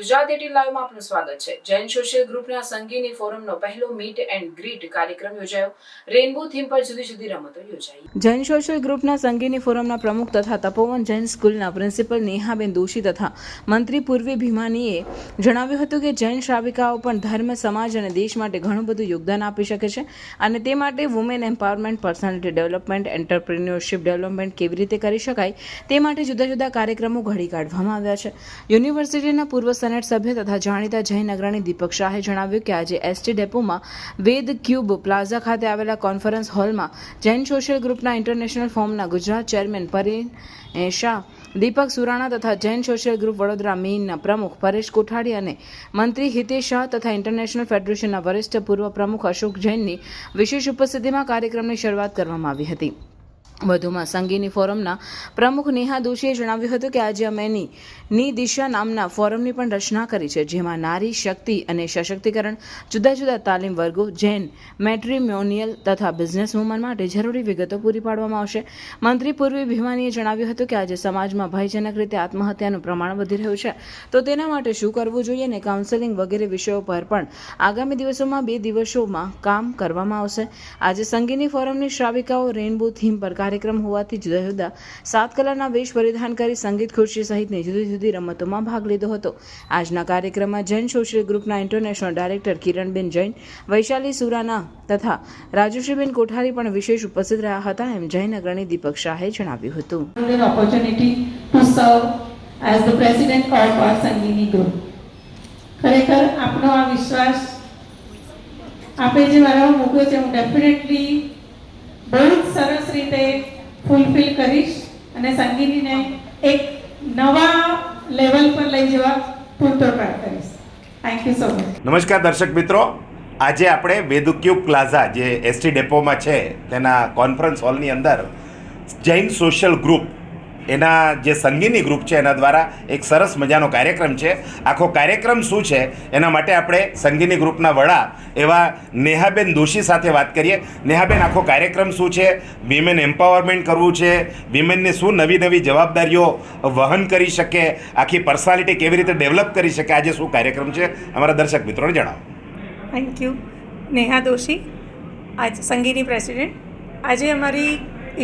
ગુજરાત 18 લાઈવમાં આપનું સ્વાગત છે। જૈન સોશિયલ ગ્રુપના સંગીની ફોરમનો પહેલો મીટ એન્ડ ગ્રીટ કાર્યક્રમ યોજાયો। રેનબો થીમ પર જુદી જુદી રમતો યોજાઈ। જૈન સોશિયલ ગ્રુપના સંગીની ફોરમના પ્રમુખ તથા તપોવન જૈન સ્કૂલના પ્રિન્સિપલ નેહાબેન દોશી તથા મંત્રી પૂર્વી ભીમાનીએ જણાવ્યું હતું કે જૈન શ્રાવિકાઓ પણ ધર્મ, સમાજ અને દેશ માટે ઘણું બધું યોગદાન આપી શકે છે અને તે માટે women empowerment, personality development, entrepreneurship development કેવી રીતે કરી શકાય તે માટે જુદા જુદા કાર્યક્રમો ઘડી કાઢવામાં આવ્યા છે। યુનિવર્સિટીના પૂર્વ સેનેટ સભ્ય તથા જાણીતા જૈન અગ્રણી દીપક શાહે જણાવ્યું કે આજે એસટી ડેપોમાં વેદ ક્યુબ પ્લાઝા ખાતે આવેલા કોન્ફરન્સ હોલમાં જૈન સોશિયલ ગ્રુપના ઇન્ટરનેશનલ ફોરમના ગુજરાત ચેરમેન પરેશ શાહ, દીપક સુરાણા તથા જૈન સોશિયલ ગ્રુપ વડોદરા મેઇનના પ્રમુખ પરેશ કોઠારી અને મંત્રી હિતેશ શાહ તથા ઇન્ટરનેશનલ ફેડરેશનના વરિષ્ઠ પૂર્વ પ્રમુખ અશોક જૈનની વિશેષ ઉપસ્થિતિમાં કાર્યક્રમની શરૂઆત કરવામાં આવી હતી। વધુમાં સંગીની ફોરમના પ્રમુખ નેહા દોશીએ જણાવ્યું હતું કે આજે અમે ની દિશા નામના ફોરમની પણ રચના કરી છે, જેમાં નારી શક્તિ અને સશક્તિકરણ, જુદા જુદા તાલીમ વર્ગો, જૈન મેટ્રીમોનિયલ તથા બિઝનેસ વુમન માટે જરૂરી વિગતો પૂરી પાડવામાં આવશે। મંત્રી પૂર્વી ભીમાનીએ જણાવ્યું હતું કે આજે સમાજમાં ભયજનક રીતે આત્મહત્યાનું પ્રમાણ વધી રહ્યું છે, તો તેના માટે શું કરવું જોઈએ અને કાઉન્સેલિંગ વગેરે વિષયો પર પણ આગામી દિવસોમાં 2 દિવસોમાં કામ કરવામાં આવશે। આજે સંગીની ફોરમની શ્રાવિકાઓ રેનબો થીમ પર કાર્યક્રમ હોવાથી જુદા જુદા 7 કલરના વેશ પરિધાન કરી સંગીત ખુરશી સહિતની જુદી જુદી રમતોમાં ભાગ લીધો હતો। આજના કાર્યક્રમમાં જૈન સોશિયલ ગ્રુપના ઇન્ટરનેશનલ ડાયરેક્ટર કિરણબેન જૈન, વૈશાલી સુરાના તથા રાજુશ્રીબેન કોઠારી પણ વિશેષ ઉપસ્થિત રહ્યા હતા, એમ જૈન અગ્રણી દીપક શાહે જણાવ્યું હતું। ખરેખર આપનો આ વિશ્વાસ આપે જે મારામાં મૂક્યો છે, હું ડેફિનેટલી બહુ જ સરસ રીતે ફૂલફિલ કરીશ અને સંગીનીને એક નવા લેવલ પર લઈ જવા પૂરતો ટ્રાય કરીશ। Thank you so much. નમસ્કાર દર્શક મિત્રો, આજે આપણે વેદક્યુબ પ્લાઝા જે એસટી ડેપોમાં છે તેના કોન્ફરન્સ હોલની અંદર જૈન સોશિયલ ગ્રુપ એના જે સંગીની ગ્રુપ છે એના દ્વારા એક સરસ મજાનો કાર્યક્રમ છે। આખો કાર્યક્રમ શું છે એના માટે આપણે સંગીની ગ્રુપના વડા એવા નેહાબેન દોશી સાથે વાત કરીએ। નેહાબેન, આખો કાર્યક્રમ શું છે? વિમેન એમ્પાવરમેન્ટ કરવું છે, વિમેનને શું નવી નવી જવાબદારીઓ વહન કરી શકે, આખી પર્સનાલિટી કેવી રીતે ડેવલપ કરી શકે, આજે શું કાર્યક્રમ છે અમારા દર્શક મિત્રોને જણાવો। Thank you. નેહા દોશી, આજ સંગીની પ્રેસિડેન્ટ। આજે અમારી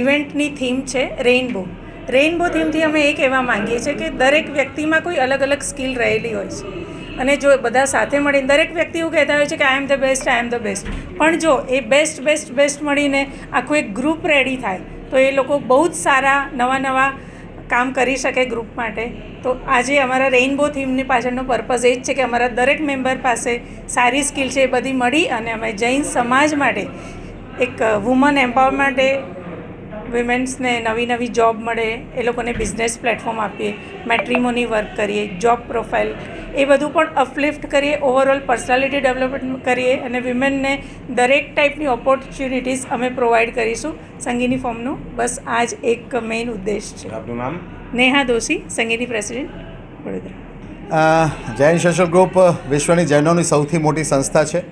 ઇવેન્ટની થીમ છે રેઇનબો। રેઇનબો થીમથી અમે એ કહેવા માંગીએ છીએ કે દરેક વ્યક્તિમાં કોઈ અલગ અલગ સ્કિલ રહેલી હોય છે અને જો બધા સાથે મળીને દરેક વ્યક્તિ એવું કહેતા હોય છે કે I am the best, I am the best, પણ જો એ બેસ્ટ મળીને આખું એક ગ્રુપ રેડી થાય તો એ લોકો બહુ જ સારા નવા કામ કરી શકે ગ્રુપ માટે। તો આજે અમારા રેઇનબો થીમની પાછળનો પર્પઝ એ જ છે કે અમારા દરેક મેમ્બર પાસે સારી સ્કિલ છે એ બધી મળી અને અમે જૈન સમાજ માટે એક વુમન એમ્પાવર માટે વિમેન્સને નવી જોબ મળે, એ લોકોને બિઝનેસ પ્લેટફોર્મ આપીએ, મેટ્રીમોની વર્ક કરીએ, જોબ પ્રોફાઇલ એ બધું પણ અપલિફ્ટ કરીએ, ઓવરઓલ પર્સનાલિટી ડેવલપમેન્ટ કરીએ અને વિમેનને દરેક ટાઈપની ઓપોર્ચ્યુનિટીઝ અમે પ્રોવાઈડ કરીશું। સંગીની ફોર્મનું બસ આ જ એક મેઇન ઉદ્દેશ છે। આપનું નામ? Neha Doshi, Sangini president, Vadodara. Jain social group વિશ્વની જૈનોની સૌથી મોટી સંસ્થા છે।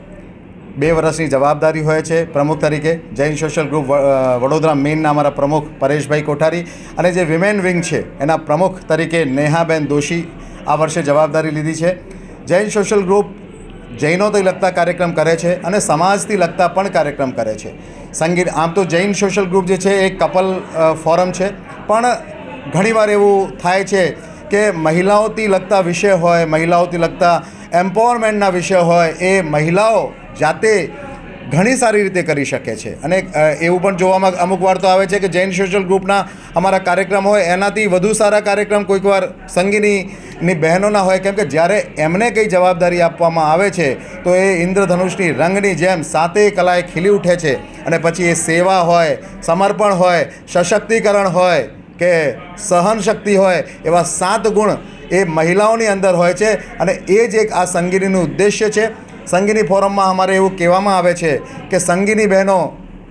2 વર્ષની જવાબદારી હોય છે પ્રમુખ તરીકે। જૈન સોશિયલ ગ્રુપ વડોદરા મેઇનના અમારા પ્રમુખ પરેશભાઈ કોઠારી અને જે વિમેન વિંગ છે એના પ્રમુખ તરીકે નેહાબેન દોશી આ વર્ષે જવાબદારી લીધી છે। જૈન સોશિયલ ગ્રુપ જૈનોથી લગતા કાર્યક્રમ કરે છે અને સમાજથી લગતા પણ કાર્યક્રમ કરે છે। સંગીત આમ તો જૈન સોશિયલ ગ્રુપ જે છે એ કપલ ફોરમ છે, પણ ઘણીવાર એવું થાય છે કે મહિલાઓથી લગતા વિષય હોય, મહિલાઓથી લગતા એમ્પાવરમેન્ટના વિષય હોય, એ મહિલાઓ જાતે ઘણી સારી રીતે કરી શકે છે અને એવું પણ જોવામાં અમુક વાર તો આવે છે કે જૈન સોશિયલ ગ્રુપના અમારા કાર્યક્રમ હોય એનાથી વધુ સારા કાર્યક્રમ કોઈક વાર સંગીની બહેનોના હોય, કેમ કે જ્યારે એમને કંઈ જવાબદારી આપવામાં આવે છે તો એ ઇન્દ્રધનુષની રંગની જેમ સાતે કલાએ ખીલી ઉઠે છે અને પછી એ સેવા હોય, સમર્પણ હોય, સશક્તિકરણ હોય કે સહન શક્તિ હોય, એવા 7 ગુણ એ મહિલાઓની અંદર હોય છે અને એ જ એક આ સંગીનીનું ઉદ્દેશ્ય છે। સંગીની ફોરમમાં અમારે એવું કહેવામાં આવે છે કે સંગીની બહેનો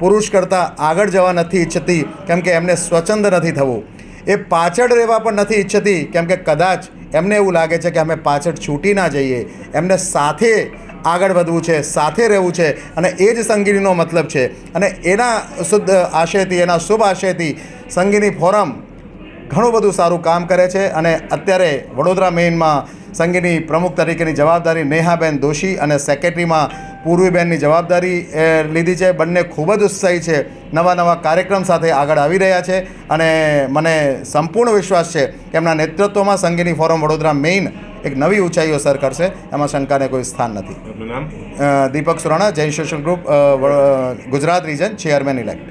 પુરુષ કરતાં આગળ જવા નથી ઈચ્છતી, કેમ કે એમને સ્વચ્છંદ નથી થવું, એ પાછળ રહેવા પણ નથી ઈચ્છતી, કેમ કે કદાચ એમને એવું લાગે છે કે અમે પાછળ છૂટી ના જઈએ, એમને સાથે આગળ વધવું છે, સાથે રહેવું છે અને એ જ સંગીનીનો મતલબ છે। અને એના શુદ્ધ આશયથી, એના શુભ આશયથી સંગીની ફોરમ ઘણું બધું સારું કામ કરે છે અને અત્યારે વડોદરા મેઇનમાં સંઘની પ્રમુખ તરીકેની જવાબદારી નેહાબેન દોશી અને સેક્રેટરીમાં પૂર્વીબેનની જવાબદારી લીધી છે. બંને ખૂબ જ ઉત્સાહી છે, નવા નવા કાર્યક્રમ સાથે આગળ આવી રહ્યા છે અને મને સંપૂર્ણ વિશ્વાસ છે કે એમના નેતૃત્વમાં સંઘની ફોરમ વડોદરા મેઇન એક નવી ઊંચાઈઓ સર કરશે, એમાં શંકાને કોઈ સ્થાન નથી. Deepak Surana, Jain social group Gujarat region chairman elect.